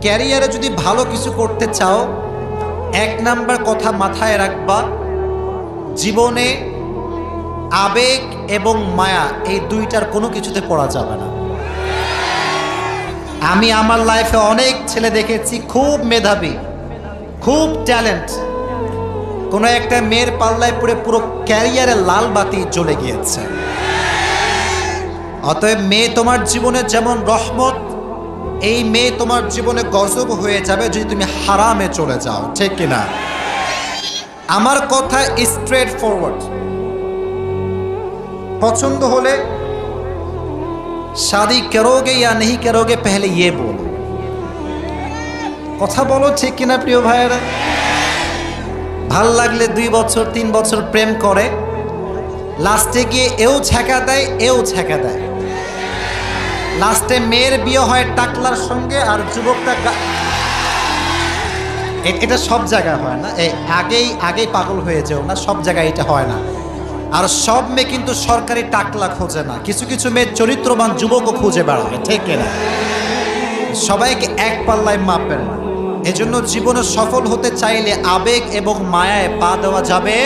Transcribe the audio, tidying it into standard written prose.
ক্যারিয়ারে যদি ভালো কিছু করতে চাও, এক নাম্বার কথা মাথায় রাখবা, জীবনে আবেগ এবং মায়া এই দুইটার কোনো কিছুতে পড়া যাবে না। আমি আমার লাইফে অনেক ছেলে দেখেছি খুব মেধাবী, খুব ট্যালেন্ট, কোনো একটা মেয়ের পাল্লায় পড়ে পুরো ক্যারিয়ারে লাল বাতি জ্বলে গিয়েছে। অতএব মেয়ে তোমার জীবনে যেমন রহমত, এই মেয়ে তোমার জীবনে গজব হয়ে যাবে যদি তুমি হারামে চলে যাও, ঠিক কিনা? আমার কথা স্ট্রেট ফরওয়ার্ড। পছন্দ হলে शादी करोगे या नहीं करोगे पहले ये बोलो। কথা বলো, ঠিক কিনা প্রিয় ভাইয়েরা? ভাল লাগলে 2 বছর 3 বছর প্রেম করে, লাস্টে গিয়ে এও ছ্যাঁকা দেয়, এও ছ্যাঁকা দেয়, লাস্টে মেয়ের বিয়ে হয় টাকলার সঙ্গে আর যুবকটা এটা সব জায়গায় হয় না। এই আগেই পাগল হয়ে যেও না, সব জায়গায় এটা হয় না। আর সব মেয়ে কিন্তু সরকারি টাকলা খোঁজে না, কিছু কিছু মেয়ে চরিত্রবান যুবকও খুঁজে বেড়াবে, ঠিক কিনা? সবাইকে এক পাল্লায় মাপবেন না। এজন্য জীবনে সফল হতে চাইলে আবেগ এবং মায়ায় পা দেওয়া যাবে